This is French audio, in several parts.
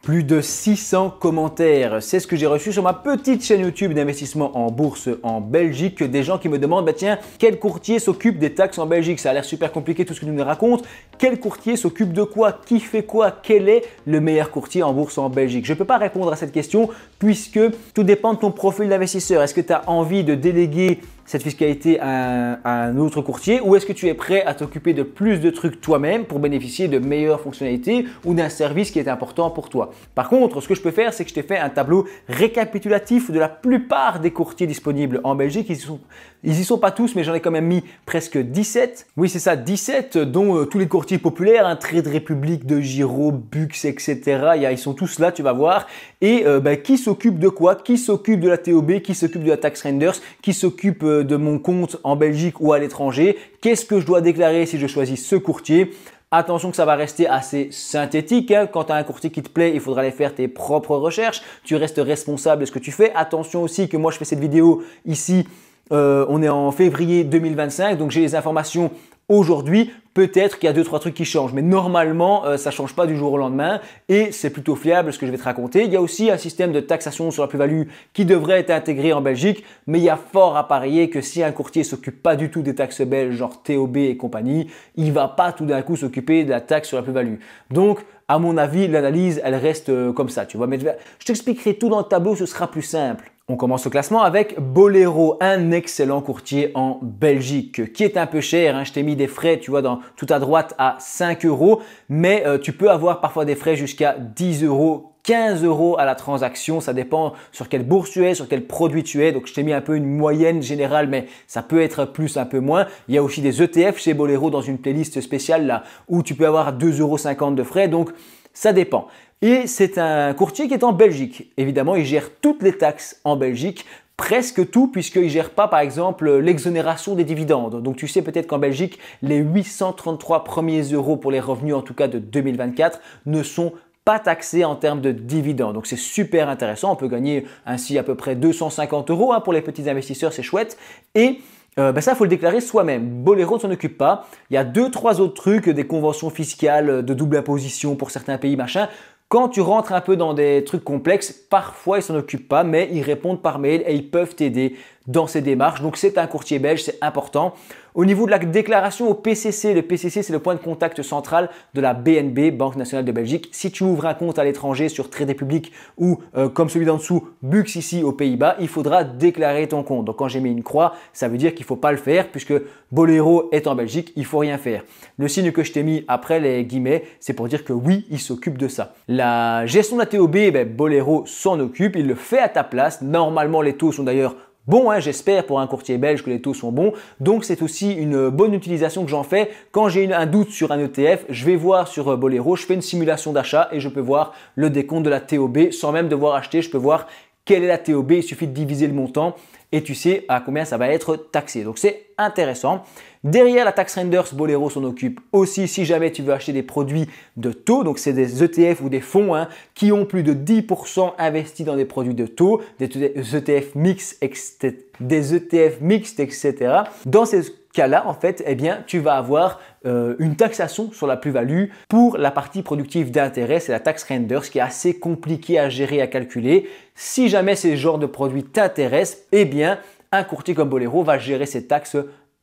Plus de 600 commentaires, c'est ce que j'ai reçu sur ma petite chaîne YouTube d'investissement en bourse en Belgique. Des gens qui me demandent, tiens, quel courtier s'occupe des taxes en Belgique? Ça a l'air super compliqué tout ce que tu nous racontes. Quel courtier s'occupe de quoi? Qui fait quoi? Quel est le meilleur courtier en bourse en Belgique? Je ne peux pas répondre à cette question puisque tout dépend de ton profil d'investisseur. Est-ce que tu as envie de déléguer cette fiscalité à un autre courtier ou est-ce que tu es prêt à t'occuper de plus de trucs toi-même pour bénéficier de meilleures fonctionnalités ou d'un service qui est important pour toi? Par contre, ce que je peux faire, c'est que je t'ai fait un tableau récapitulatif de la plupart des courtiers disponibles en Belgique. Ils y sont pas tous, mais j'en ai quand même mis presque 17. Oui, c'est ça, 17, dont tous les courtiers populaires, Trade Republic, De Giro, Bux, etc. Ils sont tous là, tu vas voir. Et qui s'occupe de quoi? Qui s'occupe de la TOB? Qui s'occupe de la tax renders? Qui s'occupe de mon compte en Belgique ou à l'étranger? Qu'est-ce que je dois déclarer si je choisis ce courtier? Attention que ça va rester assez synthétique. Quand tu as un courtier qui te plaît, il faudra aller faire tes propres recherches. Tu restes responsable de ce que tu fais. Attention aussi que moi, je fais cette vidéo ici. On est en février 2025, donc j'ai les informations aujourd'hui. Peut-être qu'il y a 2-3 trucs qui changent, mais normalement, ça ne change pas du jour au lendemain et c'est plutôt fiable ce que je vais te raconter. Il y a aussi un système de taxation sur la plus-value qui devrait être intégré en Belgique, mais il y a fort à parier que si un courtier ne s'occupe pas du tout des taxes belges, genre TOB et compagnie, il ne va pas tout d'un coup s'occuper de la taxe sur la plus-value. Donc, à mon avis, l'analyse, elle reste comme ça. Tu vois, mais je t'expliquerai tout dans le tableau, ce sera plus simple. On commence le classement avec Bolero, un excellent courtier en Belgique qui est un peu cher. Je t'ai mis des frais, tu vois, tout à droite à 5 €, mais tu peux avoir parfois des frais jusqu'à 10 €. 15 € à la transaction, ça dépend sur quelle bourse tu es, sur quel produit tu es. Donc, je t'ai mis un peu une moyenne générale, mais ça peut être plus, un peu moins. Il y a aussi des ETF chez Bolero dans une playlist spéciale là où tu peux avoir 2,50 € de frais. Donc, ça dépend. Et c'est un courtier qui est en Belgique. Évidemment, il gère toutes les taxes en Belgique. Presque tout puisqu'il ne gère pas par exemple l'exonération des dividendes. Donc tu sais peut-être qu'en Belgique, les 833 premiers euros pour les revenus en tout cas de 2024 ne sont pas taxés en termes de dividendes. Donc c'est super intéressant. On peut gagner ainsi à peu près 250 € pour les petits investisseurs, c'est chouette. Et ça, il faut le déclarer soi-même. Bolero ne s'en occupe pas. Il y a 2-3 autres trucs, des conventions fiscales, de double imposition pour certains pays, machin. Quand tu rentres un peu dans des trucs complexes, parfois ils ne s'en occupent pas, mais ils répondent par mail et ils peuvent t'aider dans ces démarches. Donc c'est un courtier belge, c'est important. Au niveau de la déclaration au PCC, le PCC c'est le point de contact central de la BNB, Banque Nationale de Belgique. Si tu ouvres un compte à l'étranger sur Trade Republic ou comme celui d'en dessous, Bux ici aux Pays-Bas, il faudra déclarer ton compte. Donc quand j'ai mis une croix, ça veut dire qu'il ne faut pas le faire puisque Bolero est en Belgique, il ne faut rien faire. Le signe que je t'ai mis après les guillemets, c'est pour dire que oui, il s'occupe de ça. La gestion de la TOB, Bolero s'en occupe, il le fait à ta place. Normalement, les taux sont d'ailleurs bon, j'espère pour un courtier belge que les taux sont bons. Donc, c'est aussi une bonne utilisation que j'en fais. Quand j'ai un doute sur un ETF, je vais voir sur Bolero, je fais une simulation d'achat et je peux voir le décompte de la TOB sans même devoir acheter. Je peux voir quelle est la TOB, il suffit de diviser le montant et tu sais à combien ça va être taxé. Donc, c'est intéressant. Derrière la tax renders, Bolero s'en occupe aussi si jamais tu veux acheter des produits de taux. Donc, c'est des ETF ou des fonds qui ont plus de 10% investis dans des produits de taux, des ETF mixtes, etc. Dans ces cas-là, en fait, tu vas avoir une taxation sur la plus-value pour la partie productive d'intérêt, c'est la tax renders qui est assez compliqué à gérer, à calculer. Si jamais ces genres de produits t'intéressent, un courtier comme Bolero va gérer ces taxes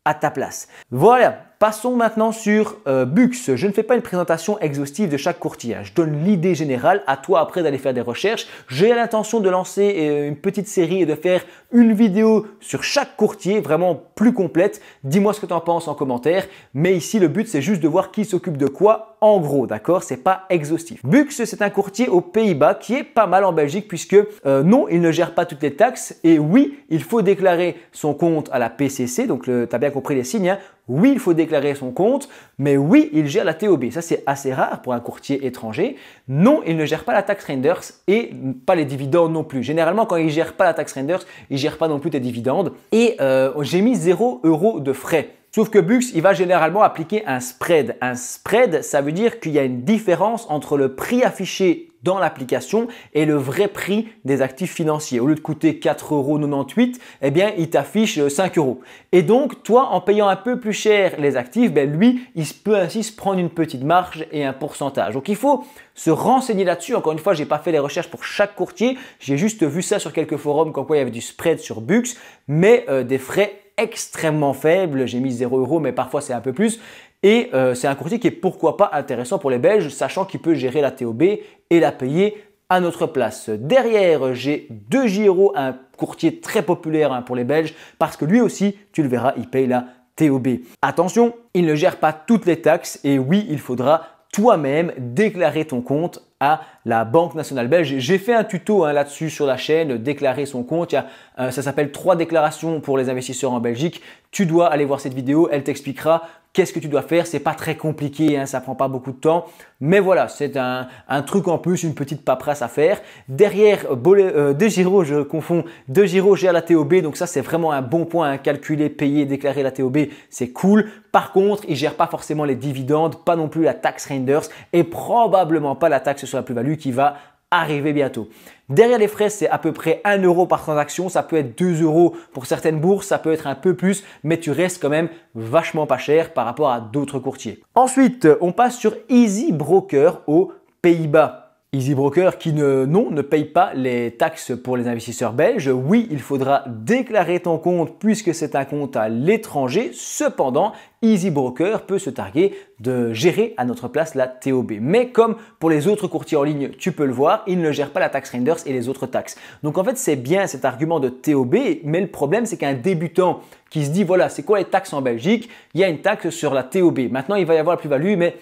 à ta place. Voilà, passons maintenant sur Bux. Je ne fais pas une présentation exhaustive de chaque courtier. Je donne l'idée générale, à toi après d'aller faire des recherches. J'ai l'intention de lancer une petite série et de faire une vidéo sur chaque courtier, vraiment plus complète. Dis-moi ce que tu en penses en commentaire. Mais ici, le but, c'est juste de voir qui s'occupe de quoi en gros, d'accord? C'est pas exhaustif. Bux, c'est un courtier aux Pays-Bas qui est pas mal en Belgique puisque non, il ne gère pas toutes les taxes et oui, il faut déclarer son compte à la PCC. Donc, tu as bien compris les signes. Oui, il faut déclarer son compte, mais oui, il gère la TOB. Ça, c'est assez rare pour un courtier étranger. Non, il ne gère pas la tax renders et pas les dividendes non plus. Généralement, quand il ne gère pas la tax renders, il ne gère pas non plus tes dividendes. Et j'ai mis 0 € de frais. Sauf que Bux, il va généralement appliquer un spread. Un spread, ça veut dire qu'il y a une différence entre le prix affiché dans l'application est le vrai prix des actifs financiers. Au lieu de coûter 4,98 €, eh bien, il t'affiche 5 €. Et donc, toi, en payant un peu plus cher les actifs, ben, lui, il peut ainsi se prendre une petite marge et un pourcentage. Donc, il faut se renseigner là-dessus. Encore une fois, je n'ai pas fait les recherches pour chaque courtier. J'ai juste vu ça sur quelques forums comme quoi il y avait du spread sur Bux, mais des frais extrêmement faibles. J'ai mis 0 €, mais parfois c'est un peu plus. Et c'est un courtier qui est pourquoi pas intéressant pour les Belges, sachant qu'il peut gérer la TOB et la payer à notre place. Derrière, j'ai 2JRO, un courtier très populaire pour les Belges, parce que lui aussi, tu le verras, il paye la TOB. Attention, il ne gère pas toutes les taxes et oui, il faudra toi-même déclarer ton compte à la Banque nationale belge. J'ai fait un tuto là-dessus sur la chaîne, déclarer son compte. Ça s'appelle 3 déclarations pour les investisseurs en Belgique. Tu dois aller voir cette vidéo, elle t'expliquera qu'est-ce que tu dois faire. C'est pas très compliqué, ça prend pas beaucoup de temps. Mais voilà, c'est un truc en plus, une petite paperasse à faire. Derrière, DEGIRO, je confonds, DEGIRO gère la TOB. Donc ça, c'est vraiment un bon point à calculer, payer, déclarer la TOB. C'est cool. Par contre, il ne gère pas forcément les dividendes, pas non plus la taxe Reinders et probablement pas la taxe sur la plus-value qui va arriver bientôt. Derrière les frais, c'est à peu près 1 € par transaction. Ça peut être 2 € pour certaines bourses, ça peut être un peu plus, mais tu restes quand même vachement pas cher par rapport à d'autres courtiers. Ensuite, on passe sur Easy Broker aux Pays-Bas. Easy Broker qui ne paye pas les taxes pour les investisseurs belges. Oui, il faudra déclarer ton compte puisque c'est un compte à l'étranger. Cependant, Easy Broker peut se targuer de gérer à notre place la TOB. Mais comme pour les autres courtiers en ligne, tu peux le voir, il ne gère pas la taxe Reinders et les autres taxes. Donc en fait, c'est bien cet argument de TOB, mais le problème, c'est qu'un débutant qui se dit, voilà, c'est quoi les taxes en Belgique? Il y a une taxe sur la TOB. Maintenant, il va y avoir la plus-value, mais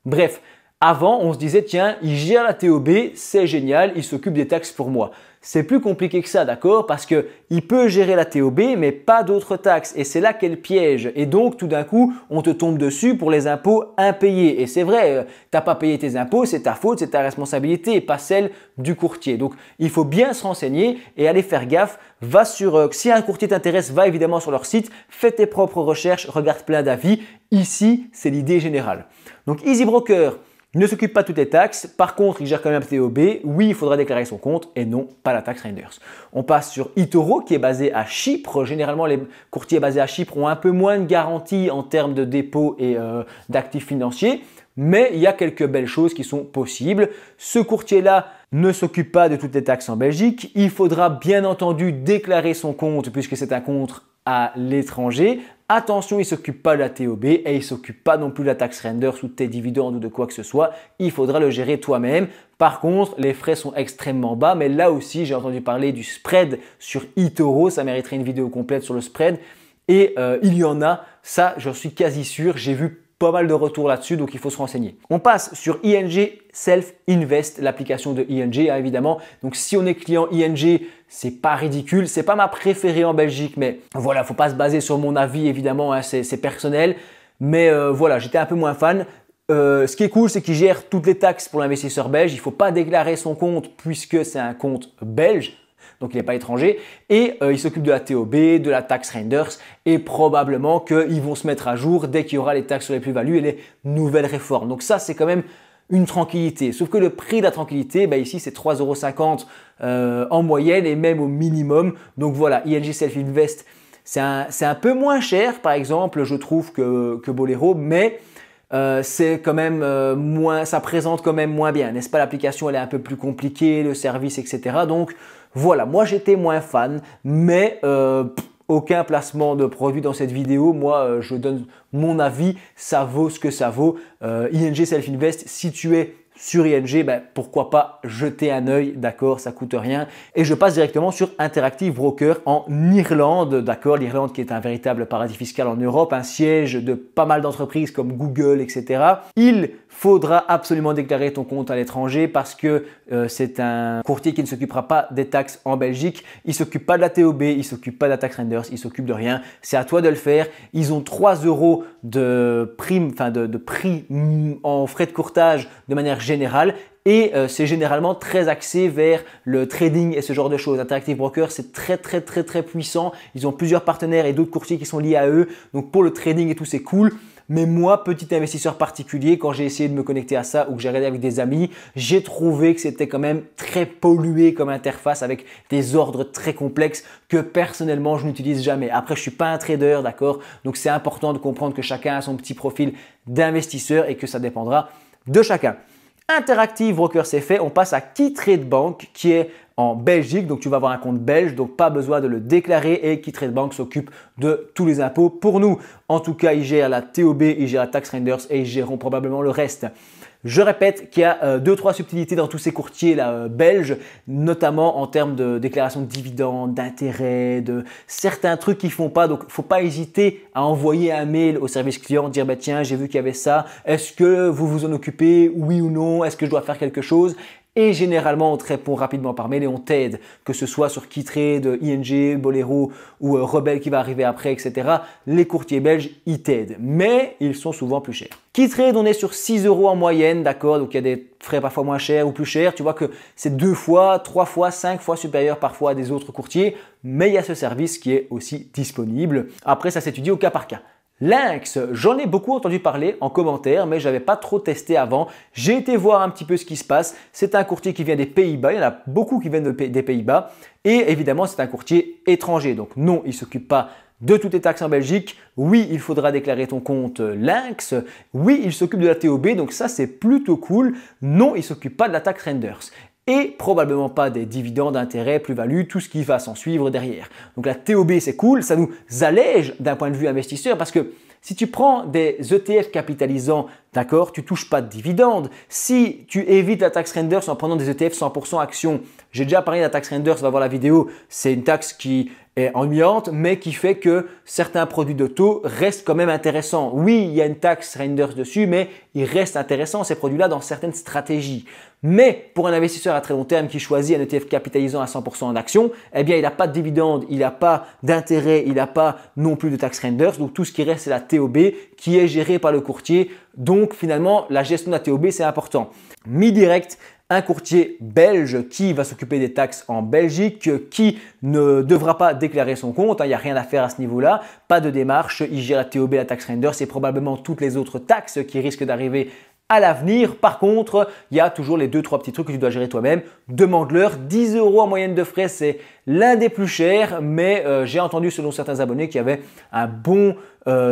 bref. Avant, on se disait, tiens, il gère la TOB, c'est génial, il s'occupe des taxes pour moi. C'est plus compliqué que ça, d'accord? Parce qu'il peut gérer la TOB, mais pas d'autres taxes. Et c'est là qu'est le piège. Et donc, tout d'un coup, on te tombe dessus pour les impôts impayés. Et c'est vrai, tu n'as pas payé tes impôts, c'est ta faute, c'est ta responsabilité, pas celle du courtier. Donc, il faut bien se renseigner et aller faire gaffe. Va sur, si un courtier t'intéresse, va évidemment sur leur site, fais tes propres recherches, regarde plein d'avis. Ici, c'est l'idée générale. Donc, Easy Broker ne s'occupe pas de toutes les taxes. Par contre, il gère quand même la TOB. Oui, il faudra déclarer son compte et non pas la taxe Reinders. On passe sur eToro qui est basé à Chypre. Généralement, les courtiers basés à Chypre ont un peu moins de garanties en termes de dépôt et d'actifs financiers. Mais il y a quelques belles choses qui sont possibles. Ce courtier-là ne s'occupe pas de toutes les taxes en Belgique. Il faudra bien entendu déclarer son compte puisque c'est un compte à l'étranger. Attention, il ne s'occupe pas de la TOB et il ne s'occupe pas non plus de la taxe Reinders ou de tes dividendes ou de quoi que ce soit. Il faudra le gérer toi-même. Par contre, les frais sont extrêmement bas, mais là aussi, j'ai entendu parler du spread sur eToro. Ça mériterait une vidéo complète sur le spread. Et il y en a, ça, j'en suis quasi sûr. J'ai vu pas mal de retours là-dessus, donc il faut se renseigner. On passe sur ING Self Invest, l'application de ING, évidemment. Donc si on est client ING, c'est pas ridicule. C'est pas ma préférée en Belgique, mais voilà, faut pas se baser sur mon avis, évidemment, c'est personnel. Mais voilà, j'étais un peu moins fan. Ce qui est cool, c'est qu'il gère toutes les taxes pour l'investisseur belge. Il faut pas déclarer son compte puisque c'est un compte belge. Donc il n'est pas étranger et il s'occupe de la TOB, de la taxe Reinders et probablement qu'ils vont se mettre à jour dès qu'il y aura les taxes sur les plus-values et les nouvelles réformes. Donc ça, c'est quand même une tranquillité. Sauf que le prix de la tranquillité, ici, c'est 3,50 € en moyenne et même au minimum. Donc voilà, ING Self Invest, c'est un peu moins cher, par exemple, je trouve, que Bolero, mais c'est quand même moins, ça présente quand même moins bien, n'est-ce pas? L'application, elle est un peu plus compliquée, le service, etc. Donc voilà, moi j'étais moins fan, mais aucun placement de produit dans cette vidéo. Moi, je donne mon avis, ça vaut ce que ça vaut. ING Self Invest, si tu es sur ING, pourquoi pas jeter un œil, d'accord, ça coûte rien. Et je passe directement sur Interactive Broker en Irlande, d'accord, l'Irlande qui est un véritable paradis fiscal en Europe, un siège de pas mal d'entreprises comme Google, etc. Il faudra absolument déclarer ton compte à l'étranger parce que c'est un courtier qui ne s'occupera pas des taxes en Belgique. Il ne s'occupe pas de la TOB, il ne s'occupe pas de la taxe Reinders, il ne s'occupe de rien. C'est à toi de le faire. Ils ont 3 € de prime, de prix en frais de courtage de manière générale. Et c'est généralement très axé vers le trading et ce genre de choses. Interactive Broker, c'est très puissant. Ils ont plusieurs partenaires et d'autres courtiers qui sont liés à eux. Donc pour le trading et tout, c'est cool. mais moi, petit investisseur particulier, quand j'ai essayé de me connecter à ça ou que j'ai regardé avec des amis, j'ai trouvé que c'était quand même très pollué comme interface avec des ordres très complexes que personnellement, je n'utilise jamais. Après, je suis pas un trader, d'accord? Donc, c'est important de comprendre que chacun a son petit profil d'investisseur et que ça dépendra de chacun. Interactive Broker, c'est fait. On passe à KeyTrade Bank qui est en Belgique. Donc, tu vas avoir un compte belge, donc pas besoin de le déclarer et KeyTrade Bank s'occupe de tous les impôts pour nous. En tout cas, ils gèrent la TOB, ils gèrent la Tax Renders et ils géreront probablement le reste. Je répète qu'il y a 2-3 subtilités dans tous ces courtiers là, belges, notamment en termes de déclaration de dividendes, d'intérêts, de certains trucs qu'ils font pas. Donc, il ne faut pas hésiter à envoyer un mail au service client, dire bah, tiens, j'ai vu qu'il y avait ça. Est-ce que vous vous en occupez? Oui ou non? Est-ce que je dois faire quelque chose? Et généralement, on te répond rapidement par mail et on t'aide, que ce soit sur KeyTrade, ING, Bolero ou Rebel qui va arriver après, etc. Les courtiers belges, ils t'aident, mais ils sont souvent plus chers. KeyTrade, on est sur 6 € en moyenne, d'accord? Donc, il y a des frais parfois moins chers ou plus chers. Tu vois que c'est 2 fois, 3 fois, 5 fois supérieur parfois à des autres courtiers, mais il y a ce service qui est aussi disponible. Après, ça s'étudie au cas par cas. Lynx, j'en ai beaucoup entendu parler en commentaire, mais je n'avais pas trop testé avant. J'ai été voir un petit peu ce qui se passe. C'est un courtier qui vient des Pays-Bas. Il y en a beaucoup qui viennent des Pays-Bas. Et évidemment, c'est un courtier étranger. Donc non, il ne s'occupe pas de toutes les taxes en Belgique. Oui, il faudra déclarer ton compte Lynx. Oui, il s'occupe de la TOB. Donc ça, c'est plutôt cool. Non, il ne s'occupe pas de la tax renders. Et probablement pas des dividendes, intérêts, plus-value, tout ce qui va s'en suivre derrière. Donc la TOB, c'est cool, ça nous allège d'un point de vue investisseur parce que si tu prends des ETF capitalisants, d'accord, tu touches pas de dividendes. Si tu évites la tax renders en prenant des ETF 100% actions, j'ai déjà parlé de la tax renders, va voir la vidéo, c'est une taxe qui est ennuyante, mais qui fait que certains produits d'auto restent quand même intéressants. Oui, il y a une tax renders dessus, mais ils restent intéressants ces produits-là dans certaines stratégies. Mais pour un investisseur à très long terme qui choisit un ETF capitalisant à 100% en actions, eh bien, il n'a pas de dividendes, il n'a pas d'intérêt, il n'a pas non plus de tax renders. Donc, tout ce qui reste, c'est la TOB qui est gérée par le courtier. Donc, finalement, la gestion de la TOB, c'est important. Mi-direct, un courtier belge qui va s'occuper des taxes en Belgique, qui ne devra pas déclarer son compte. Il n'y a rien à faire à ce niveau-là. Pas de démarche. Il gère la TOB, la tax renders et probablement toutes les autres taxes qui risquent d'arriver à l'avenir. Par contre, il y a toujours les 2-3 petits trucs que tu dois gérer toi-même. Demande-leur. 10 € en moyenne de frais, c'est l'un des plus chers, mais j'ai entendu selon certains abonnés qu'il y avait un bon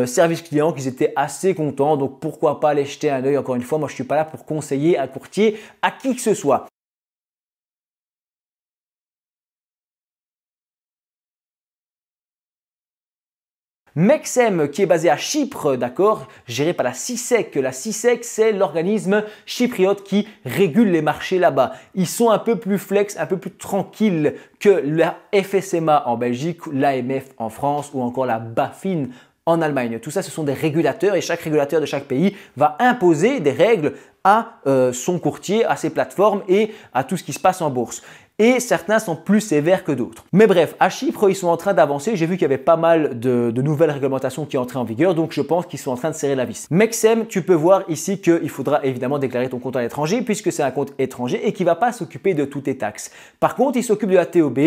service client, qu'ils étaient assez contents. Donc, pourquoi pas aller jeter un œil. Encore une fois, moi, je ne suis pas là pour conseiller un courtier à qui que ce soit. Mexem qui est basé à Chypre, d'accord, géré par la CISEC. La CISEC, c'est l'organisme chypriote qui régule les marchés là-bas. Ils sont un peu plus flex, un peu plus tranquilles que la FSMA en Belgique, l'AMF en France ou encore la BaFin en Allemagne. Tout ça, ce sont des régulateurs et chaque régulateur de chaque pays va imposer des règles à son courtier, à ses plateformes et à tout ce qui se passe en bourse. Et certains sont plus sévères que d'autres. Mais bref, à Chypre, ils sont en train d'avancer. J'ai vu qu'il y avait pas mal de nouvelles réglementations qui entraient en vigueur, donc je pense qu'ils sont en train de serrer la vis. Mexem, tu peux voir ici qu'il faudra évidemment déclarer ton compte à l'étranger puisque c'est un compte étranger et qui ne va pas s'occuper de toutes tes taxes. Par contre, il s'occupe de la TOB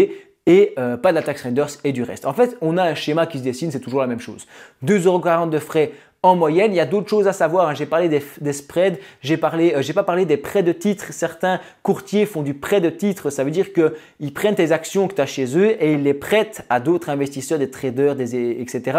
et pas de la tax renders et du reste. En fait, on a un schéma qui se dessine, c'est toujours la même chose. 2,40 € de frais en moyenne. Il y a d'autres choses à savoir. J'ai parlé des spreads, j'ai pas parlé des prêts de titres. Certains courtiers font du prêt de titres. Ça veut dire qu'ils prennent tes actions que tu as chez eux et ils les prêtent à d'autres investisseurs, des traders, etc.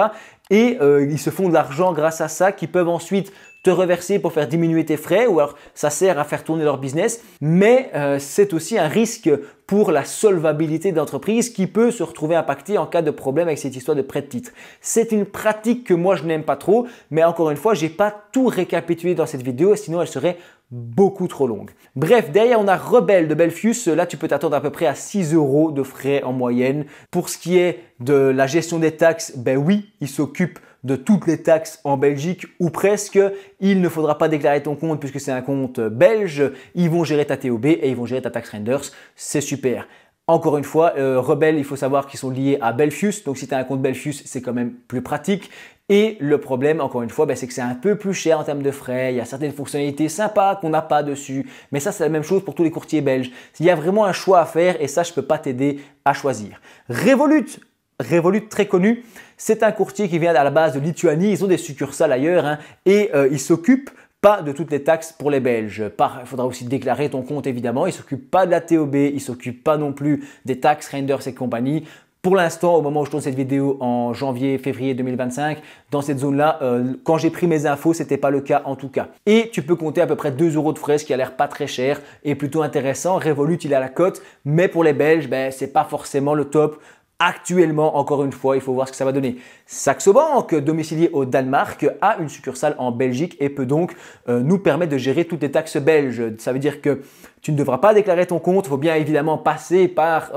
Et ils se font de l'argent grâce à ça, qui peuvent ensuite te reverser pour faire diminuer tes frais ou alors ça sert à faire tourner leur business. Mais c'est aussi un risque pour la solvabilité d'entreprise qui peut se retrouver impactée en cas de problème avec cette histoire de prêt de titre. C'est une pratique que moi je n'aime pas trop, mais encore une fois, je n'ai pas tout récapitulé dans cette vidéo, sinon elle serait beaucoup trop longue. Bref, derrière on a Rebel de Belfius. Là, tu peux t'attendre à peu près à 6 € de frais en moyenne. Pour ce qui est de la gestion des taxes, ben oui, il s'occupe de toutes les taxes en Belgique ou presque. Il ne faudra pas déclarer ton compte puisque c'est un compte belge. Ils vont gérer ta TOB et ils vont gérer ta tax renders. C'est super. Encore une fois, Rebel, il faut savoir qu'ils sont liés à Belfius. Donc, si tu as un compte Belfius, c'est quand même plus pratique. Et le problème, encore une fois, c'est que c'est un peu plus cher en termes de frais. Il y a certaines fonctionnalités sympas qu'on n'a pas dessus. Mais ça, c'est la même chose pour tous les courtiers belges. Il y a vraiment un choix à faire et ça, je ne peux pas t'aider à choisir. Revolut, Revolut, très connu. C'est un courtier qui vient à la base de Lituanie. Ils ont des succursales ailleurs hein, et ils s'occupent pas de toutes les taxes pour les Belges. Il faudra aussi déclarer ton compte évidemment. Ils ne s'occupent pas de la TOB, ils ne s'occupent pas non plus des taxes, Renders et compagnie. Pour l'instant, au moment où je tourne cette vidéo en janvier-février 2025, dans cette zone-là, quand j'ai pris mes infos, ce n'était pas le cas en tout cas. Et tu peux compter à peu près 2 € de frais, ce qui a l'air pas très cher et plutôt intéressant. Revolut, il est à la cote, mais pour les Belges, ce n'est pas forcément le top. Actuellement, encore une fois, il faut voir ce que ça va donner. Saxo Bank, domicilié au Danemark, a une succursale en Belgique et peut donc nous permettre de gérer toutes les taxes belges. Ça veut dire que tu ne devras pas déclarer ton compte. Il faut bien évidemment passer par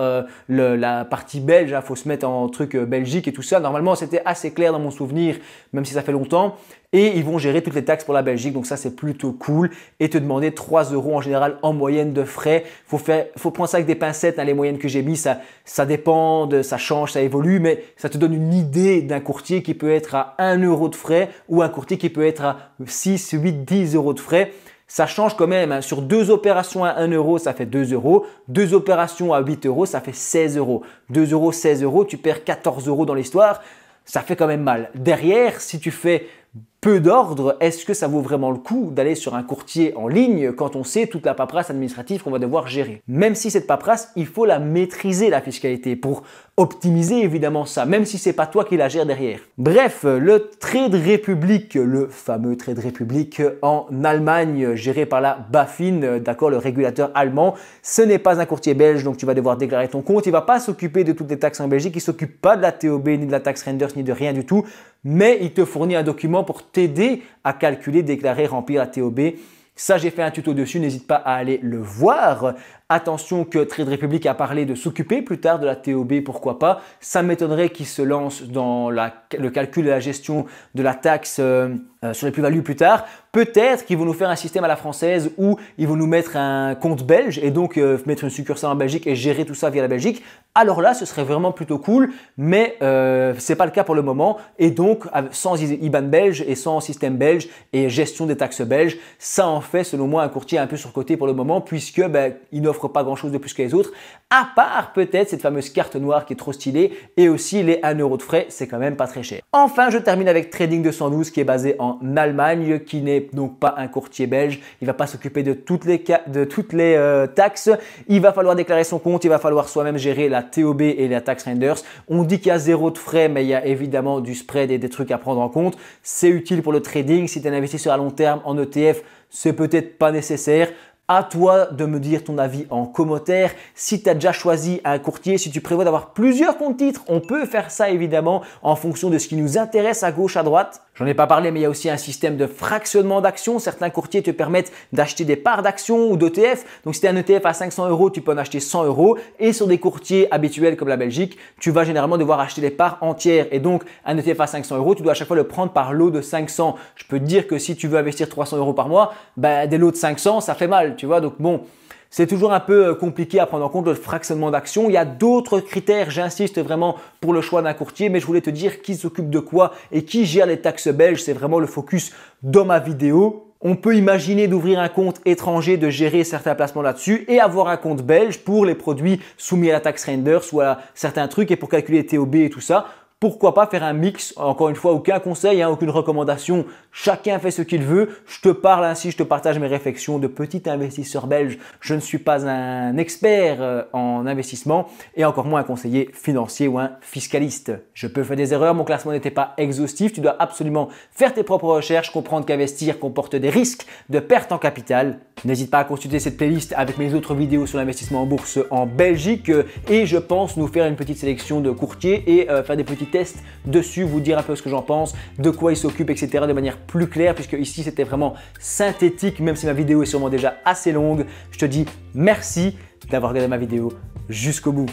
la partie belge. Il faut se mettre en truc Belgique et tout ça. Normalement, c'était assez clair dans mon souvenir, même si ça fait longtemps. Et ils vont gérer toutes les taxes pour la Belgique. Donc ça, c'est plutôt cool. Et te demander 3 € en général en moyenne de frais. Faut prendre ça avec des pincettes. Hein, les moyennes que j'ai mis, ça dépend, ça change, ça évolue. Mais ça te donne une idée d'un courtier qui peut être à 1 € de frais ou un courtier qui peut être à 6, 8, 10 € de frais. Ça change quand même. Hein. Sur 2 opérations à 1 €, ça fait 2 €. 2 opérations à 8 €, ça fait 16 €. 2 €, 16 €, tu perds 14 € dans l'histoire. Ça fait quand même mal. Derrière, si tu fais peu d'ordre, est-ce que ça vaut vraiment le coup d'aller sur un courtier en ligne quand on sait toute la paperasse administrative qu'on va devoir gérer? Même si cette paperasse, il faut la maîtriser, la fiscalité, pour optimiser évidemment ça, même si c'est pas toi qui la gère derrière. Bref, le Trade Republic, le fameux Trade Republic en Allemagne, géré par la BaFin, d'accord, le régulateur allemand, ce n'est pas un courtier belge, donc tu vas devoir déclarer ton compte. Il va pas s'occuper de toutes les taxes en Belgique, il s'occupe pas de la TOB, ni de la taxe Renders, ni de rien du tout, mais il te fournit un document pour t'aider à calculer, déclarer, remplir la TOB. Ça, j'ai fait un tuto dessus, n'hésite pas à aller le voir. Attention que Trade Republic a parlé de s'occuper plus tard de la TOB, pourquoi pas. Ça m'étonnerait qu'ils se lancent dans le calcul et la gestion de la taxe sur les plus-values plus tard. Peut-être qu'ils vont nous faire un système à la française où ils vont nous mettre un compte belge et donc mettre une succursale en Belgique et gérer tout ça via la Belgique. Alors là, ce serait vraiment plutôt cool, mais ce n'est pas le cas pour le moment. Et donc, sans IBAN belge et sans système belge et gestion des taxes belges, ça en fait, selon moi, un courtier un peu surcoté pour le moment puisque il n'offre pas grand chose de plus que les autres, à part peut-être cette fameuse carte noire qui est trop stylée et aussi les 1 € de frais, c'est quand même pas très cher. Enfin, je termine avec Trading 212 qui est basé en Allemagne, qui n'est donc pas un courtier belge. Il va pas s'occuper de toutes les taxes. Il va falloir déclarer son compte, il va falloir soi-même gérer la TOB et la taxe Renders. On dit qu'il y a 0 de frais, mais il y a évidemment du spread et des trucs à prendre en compte. C'est utile pour le trading. Si tu es un investisseur à long terme en ETF, c'est peut-être pas nécessaire. À toi de me dire ton avis en commentaire. Si tu as déjà choisi un courtier, si tu prévois d'avoir plusieurs comptes titres, on peut faire ça évidemment en fonction de ce qui nous intéresse à gauche, à droite. J'en ai pas parlé, mais il y a aussi un système de fractionnement d'actions. Certains courtiers te permettent d'acheter des parts d'actions ou d'ETF. Donc, si tu as un ETF à 500 €, tu peux en acheter 100 €. Et sur des courtiers habituels comme la Belgique, tu vas généralement devoir acheter des parts entières. Et donc, un ETF à 500 €, tu dois à chaque fois le prendre par lot de 500. Je peux te dire que si tu veux investir 300 € par mois, des lots de 500, ça fait mal, tu vois. Donc, bon, c'est toujours un peu compliqué à prendre en compte le fractionnement d'actions. Il y a d'autres critères, j'insiste vraiment pour le choix d'un courtier, mais je voulais te dire qui s'occupe de quoi et qui gère les taxes belges. C'est vraiment le focus dans ma vidéo. On peut imaginer d'ouvrir un compte étranger, de gérer certains placements là-dessus et avoir un compte belge pour les produits soumis à la taxe Renders ou à certains trucs et pour calculer les TOB et tout ça. Pourquoi pas faire un mix? Encore une fois, aucun conseil, aucune recommandation. Chacun fait ce qu'il veut. Je te parle ainsi, je te partage mes réflexions de petit investisseur belge. Je ne suis pas un expert en investissement et encore moins un conseiller financier ou un fiscaliste. Je peux faire des erreurs, mon classement n'était pas exhaustif. Tu dois absolument faire tes propres recherches, comprendre qu'investir comporte des risques de perte en capital. N'hésite pas à consulter cette playlist avec mes autres vidéos sur l'investissement en bourse en Belgique et je pense nous faire une petite sélection de courtiers et faire des petits tests dessus, vous dire un peu ce que j'en pense, de quoi ils s'occupent, etc. de manière plus claire puisque ici c'était vraiment synthétique, même si ma vidéo est sûrement déjà assez longue. Je te dis merci d'avoir regardé ma vidéo jusqu'au bout.